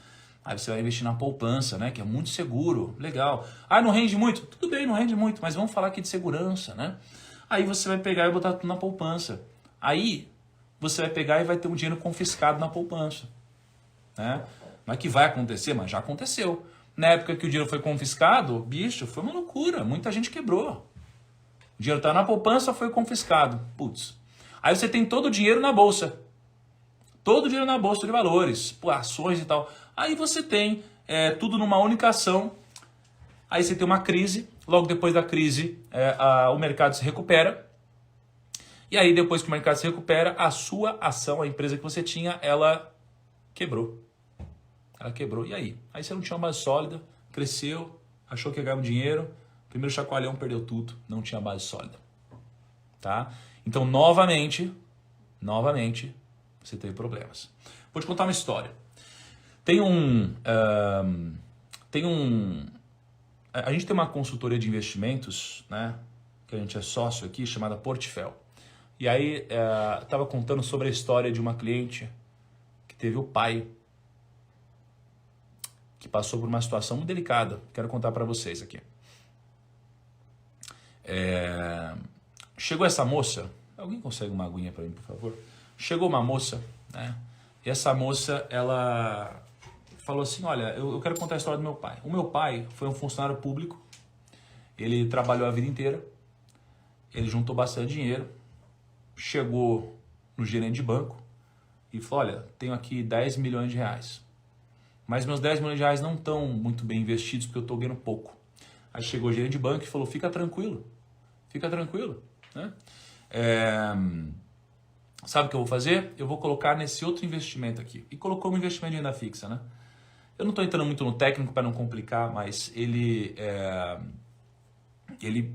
Aí você vai investir na poupança, né, que é muito seguro, legal. Não rende muito? Tudo bem, não rende muito, mas vamos falar aqui de segurança, né? Aí você vai pegar e botar tudo na poupança. Aí você vai pegar e vai ter um dinheiro confiscado na poupança, né? Mas que vai acontecer? Mas já aconteceu. Na época que o dinheiro foi confiscado, bicho, foi uma loucura, muita gente quebrou. O dinheiro tá na poupança, foi confiscado. Putz. Aí você tem todo o dinheiro na bolsa. Todo o dinheiro na bolsa de valores, ações e tal. Aí você tem tudo numa única ação. Aí você tem uma crise. Logo depois da crise, o mercado se recupera. E aí depois que o mercado se recupera, a sua ação, a empresa que você tinha, ela quebrou. Ela quebrou. E aí? Aí você não tinha uma base sólida, cresceu, achou que ia ganhar um dinheiro. Primeiro chacoalhão, perdeu tudo. Não tinha base sólida. Tá? Então, novamente, você teve problemas. Vou te contar uma história. A gente tem uma consultoria de investimentos, né, que a gente é sócio aqui, chamada Portfel. E aí, estava contando sobre a história de uma cliente que teve o pai que passou por uma situação muito delicada. Quero contar para vocês aqui. Chegou essa moça, alguém consegue uma aguinha para mim, por favor? Chegou uma moça, né? E essa moça, ela falou assim, olha, eu quero contar a história do meu pai. O meu pai foi um funcionário público, ele trabalhou a vida inteira, ele juntou bastante dinheiro, chegou no gerente de banco e falou, olha, tenho aqui 10 milhões de reais. Mas meus 10 milhões de reais não estão muito bem investidos porque eu estou ganhando pouco. Aí chegou o gerente de banco e falou, fica tranquilo, né? Sabe o que eu vou fazer? Eu vou colocar nesse outro investimento aqui. E colocou um investimento de renda fixa, né? Eu não estou entrando muito no técnico para não complicar, mas ele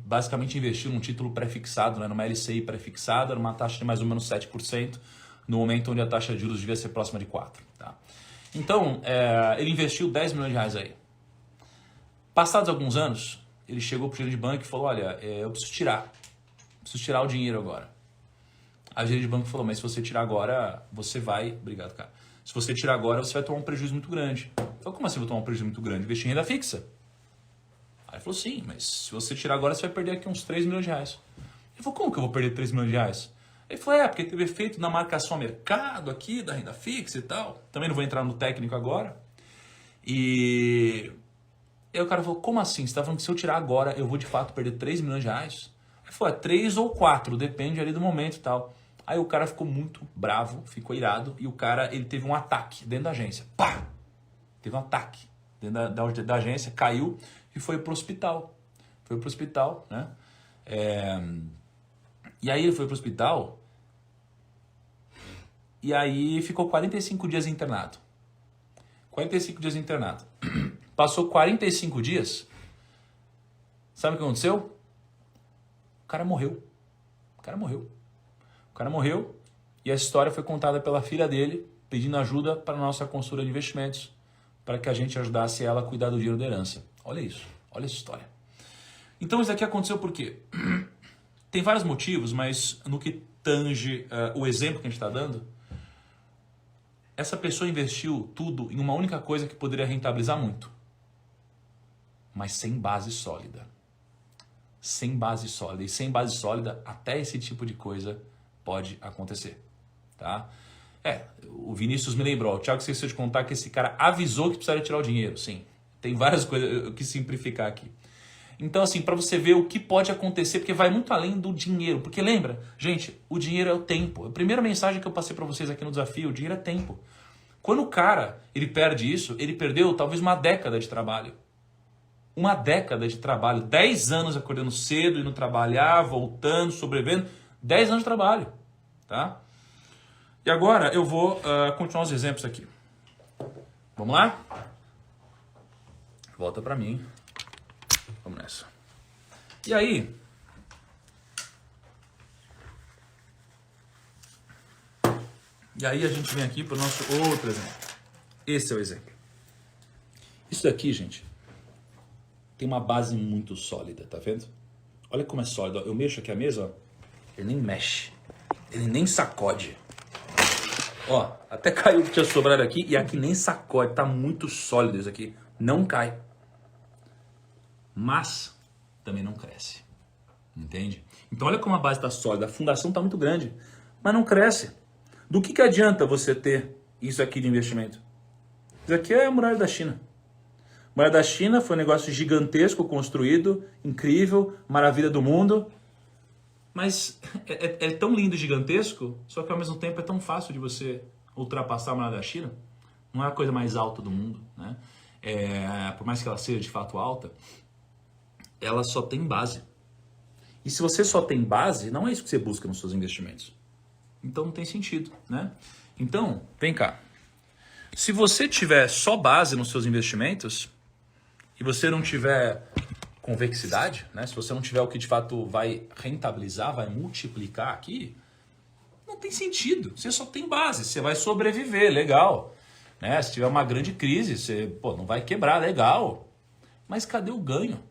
basicamente investiu num título pré-fixado, né? Numa LCI pré-fixada, numa taxa de mais ou menos 7%, no momento onde a taxa de juros devia ser próxima de 4%. Tá? Então, ele investiu 10 milhões de reais aí. Passados alguns anos, ele chegou para o gerente de banco e falou, olha, eu preciso tirar o dinheiro agora. A gerente de banco falou, mas se você tirar agora, você vai... Obrigado, cara. Se você tirar agora, você vai tomar um prejuízo muito grande. Eu falei, como assim eu vou tomar um prejuízo muito grande? Investir em renda fixa. Aí ele falou, sim, mas se você tirar agora, você vai perder aqui uns 3 milhões de reais. Ele falou, como que eu vou perder 3 milhões de reais? Ele falou, porque teve efeito na marcação a mercado aqui, da renda fixa e tal. Também não vou entrar no técnico agora. E aí o cara falou, como assim? Você está falando que se eu tirar agora, eu vou de fato perder 3 milhões de reais? Ele falou, 3 ou 4, depende ali do momento e tal. Aí o cara ficou muito bravo, ficou irado, e o cara, ele teve um ataque dentro da agência. Pá! Teve um ataque dentro da agência, caiu e foi pro hospital. Né? E aí ele foi pro hospital, e aí ficou 45 dias internado. 45 dias internado. Passou 45 dias, sabe o que aconteceu? O cara morreu. O cara morreu e a história foi contada pela filha dele, pedindo ajuda para a nossa consultoria de investimentos, para que a gente ajudasse ela a cuidar do dinheiro da herança. Olha isso, olha essa história. Então isso aqui aconteceu por quê? Tem vários motivos, mas no que tange o exemplo que a gente está dando, essa pessoa investiu tudo em uma única coisa que poderia rentabilizar muito, mas sem base sólida. sem base sólida. E sem base sólida, até esse tipo de coisa pode acontecer, tá? O Vinícius me lembrou, o Thiago esqueceu de contar que esse cara avisou que precisaria tirar o dinheiro. Sim, tem várias coisas, eu quis simplificar aqui. Então, assim, para você ver o que pode acontecer, porque vai muito além do dinheiro. Porque lembra, gente, o dinheiro é o tempo. A primeira mensagem que eu passei para vocês aqui no desafio, o dinheiro é tempo. Quando o cara, ele perde isso, ele perdeu talvez uma década de trabalho. Uma década de trabalho. 10 anos acordando cedo, indo trabalhar, voltando, sobrevivendo. 10 anos de trabalho, tá? E agora eu vou continuar os exemplos aqui. Vamos lá? Volta para mim. Vamos nessa. E aí, a gente vem aqui para o nosso outro exemplo. Esse é o exemplo. Isso daqui, gente, tem uma base muito sólida, tá vendo? Olha como é sólido. Eu mexo aqui a mesa, ó. Ele nem mexe. Ele nem sacode. Ó, até caiu o que tinha sobrado aqui e aqui nem sacode. Tá muito sólido isso aqui. Não cai. Mas também não cresce. Entende? Então olha como a base está sólida. A fundação está muito grande, mas não cresce. Do que adianta você ter isso aqui de investimento? Isso aqui é a muralha da China. A muralha da China foi um negócio gigantesco, construído, incrível, maravilha do mundo. Mas é tão lindo e gigantesco, só que ao mesmo tempo é tão fácil de você ultrapassar a muralha da China. Não é a coisa mais alta do mundo, né? Por mais que ela seja de fato alta, ela só tem base. E se você só tem base, não é isso que você busca nos seus investimentos. Então não tem sentido, né? Então, vem cá. Se você tiver só base nos seus investimentos e você não tiver convexidade, né? Se você não tiver o que de fato vai rentabilizar, vai multiplicar aqui, não tem sentido. Você só tem base, você vai sobreviver, legal. Né? Se tiver uma grande crise, você não vai quebrar, legal. Mas cadê o ganho?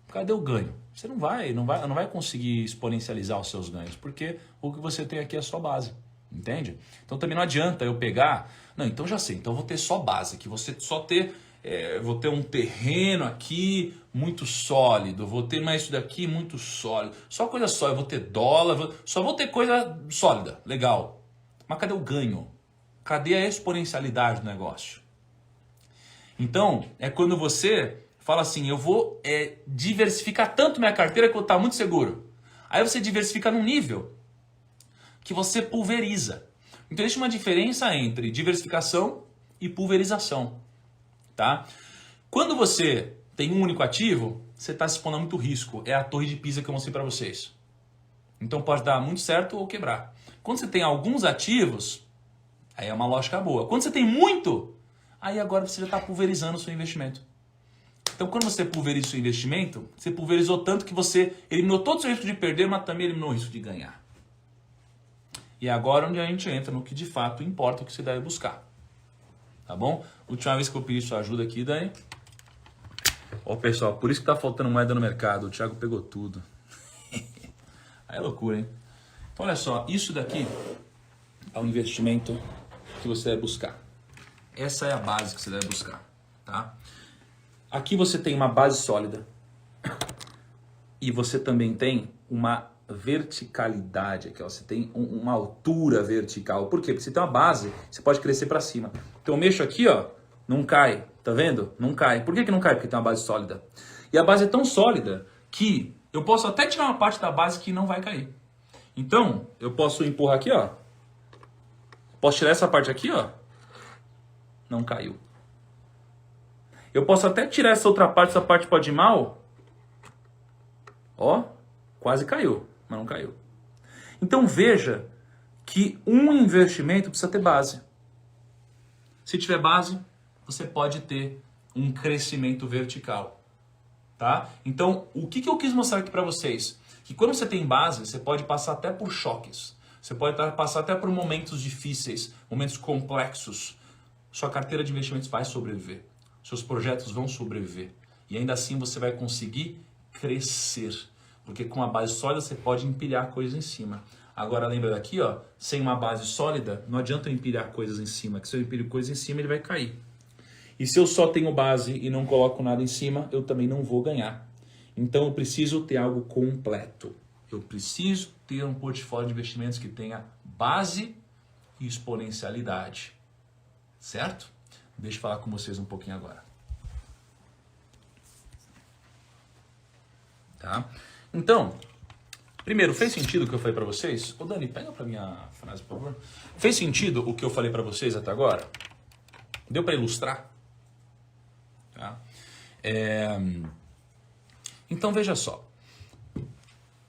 Cadê o ganho? Você não vai conseguir exponencializar os seus ganhos, porque o que você tem aqui é só base, entende? Então também não adianta eu pegar, não, então já sei, então eu vou ter só base, que você só ter, vou ter um terreno aqui muito sólido, vou ter mais isso daqui muito sólido, só coisa sólida, eu vou ter dólar, só vou ter coisa sólida, legal. Mas cadê o ganho? Cadê a exponencialidade do negócio? Então, é quando você fala assim, eu vou diversificar tanto minha carteira que eu estou muito seguro. Aí você diversifica num nível que você pulveriza. Então existe uma diferença entre diversificação e pulverização. Tá? Quando você tem um único ativo, você está se expondo a muito risco. É a torre de Pisa que eu mostrei para vocês. Então pode dar muito certo ou quebrar. Quando você tem alguns ativos, aí é uma lógica boa. Quando você tem muito, aí agora você já está pulverizando o seu investimento. Então, quando você pulveriza o seu investimento, você pulverizou tanto que você eliminou todo o seu risco de perder, mas também eliminou o risco de ganhar. E é agora onde a gente entra no que de fato importa, o que você deve buscar. Tá bom? Última vez que eu pedi sua ajuda aqui, Dani. Ó, pessoal, por isso que tá faltando moeda no mercado. O Thiago pegou tudo. Aí é loucura, hein? Então, olha só. Isso daqui é um investimento que você deve buscar. Essa é a base que você deve buscar, tá? Aqui você tem uma base sólida e você também tem uma verticalidade aqui, ó. Você tem uma altura vertical. Por quê? Porque você tem uma base, você pode crescer para cima. Então eu mexo aqui, ó, não cai, tá vendo? Não cai. Por que não cai? Porque tem uma base sólida. E a base é tão sólida que eu posso até tirar uma parte da base que não vai cair. Então eu posso empurrar aqui, ó. Posso tirar essa parte aqui, ó. Não caiu. Eu posso até tirar essa outra parte, essa parte pode ir mal. Ó, quase caiu, mas não caiu. Então veja que um investimento precisa ter base. Se tiver base, você pode ter um crescimento vertical. Tá? Então, o que eu quis mostrar aqui para vocês? Que quando você tem base, você pode passar até por choques. Você pode passar até por momentos difíceis, momentos complexos. Sua carteira de investimentos vai sobreviver. Seus projetos vão sobreviver. E ainda assim você vai conseguir crescer. Porque com a base sólida você pode empilhar coisas em cima. Agora lembra daqui, ó, sem uma base sólida, não adianta eu empilhar coisas em cima. Que se eu empilho coisas em cima, ele vai cair. E se eu só tenho base e não coloco nada em cima, eu também não vou ganhar. Então eu preciso ter algo completo. Eu preciso ter um portfólio de investimentos que tenha base e exponencialidade. Certo? Deixa eu falar com vocês um pouquinho agora. Tá? Então, primeiro, fez sentido o que eu falei para vocês? Ô Dani, pega para minha frase, por favor. Fez sentido o que eu falei para vocês até agora? Deu para ilustrar? Tá? Então veja só.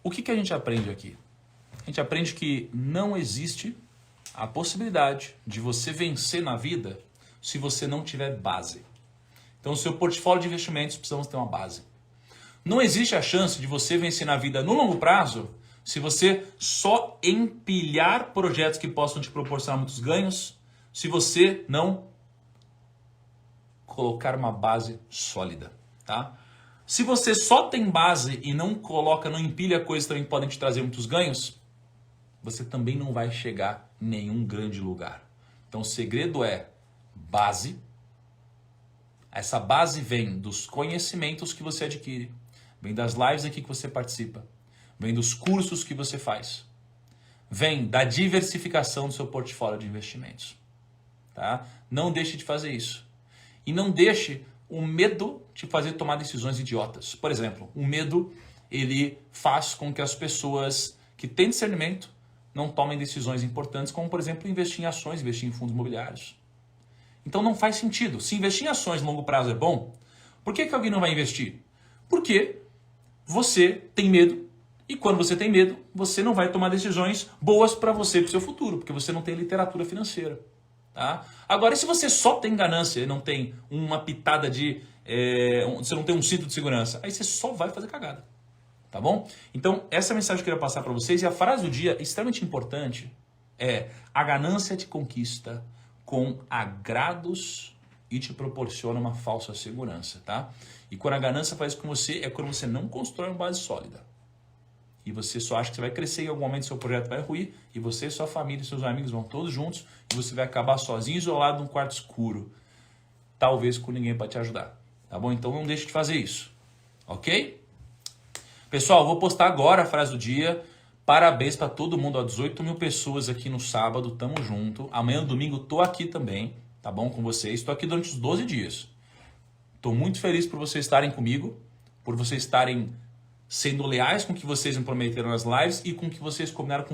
O que a gente aprende aqui? A gente aprende que não existe a possibilidade de você vencer na vida se você não tiver base. Então o seu portfólio de investimentos precisamos ter uma base. Não existe a chance de você vencer na vida no longo prazo se você só empilhar projetos que possam te proporcionar muitos ganhos, se você não colocar uma base sólida, tá? Se você só tem base e não coloca, não empilha coisas que também podem te trazer muitos ganhos, você também não vai chegar em nenhum grande lugar. Então o segredo é base. Essa base vem dos conhecimentos que você adquire, vem das lives aqui que você participa, vem dos cursos que você faz, vem da diversificação do seu portfólio de investimentos. Tá? Não deixe de fazer isso. E não deixe o medo te fazer tomar decisões idiotas. Por exemplo, o medo ele faz com que as pessoas que têm discernimento não tomem decisões importantes, como por exemplo investir em ações, investir em fundos imobiliários. Então não faz sentido. Se investir em ações a longo prazo é bom, por que alguém não vai investir? Porque você tem medo e quando você tem medo, você não vai tomar decisões boas para você e para o seu futuro, porque você não tem literatura financeira. Tá? Agora, e se você só tem ganância e não tem uma pitada de... você não tem um cinto de segurança, aí você só vai fazer cagada. Tá bom? Então, essa é a mensagem que eu queria passar para vocês. E a frase do dia, extremamente importante, é: a ganância te conquista com agrados e te proporciona uma falsa segurança. Tá? E quando a ganância faz isso com você, é quando você não constrói uma base sólida. E você só acha que você vai crescer e em algum momento seu projeto vai ruir, e você, sua família e seus amigos vão todos juntos, e você vai acabar sozinho, isolado num quarto escuro. Talvez com ninguém para te ajudar. Tá bom? Então não deixe de fazer isso. Ok? Pessoal, eu vou postar agora a frase do dia. Parabéns para todo mundo, ó, 18 mil pessoas aqui no sábado, tamo junto. Amanhã, domingo, tô aqui também, tá bom? Com vocês. Tô aqui durante os 12 dias. Tô muito feliz por vocês estarem comigo, por vocês estarem sendo leais com o que vocês me prometeram nas lives e com o que vocês combinaram com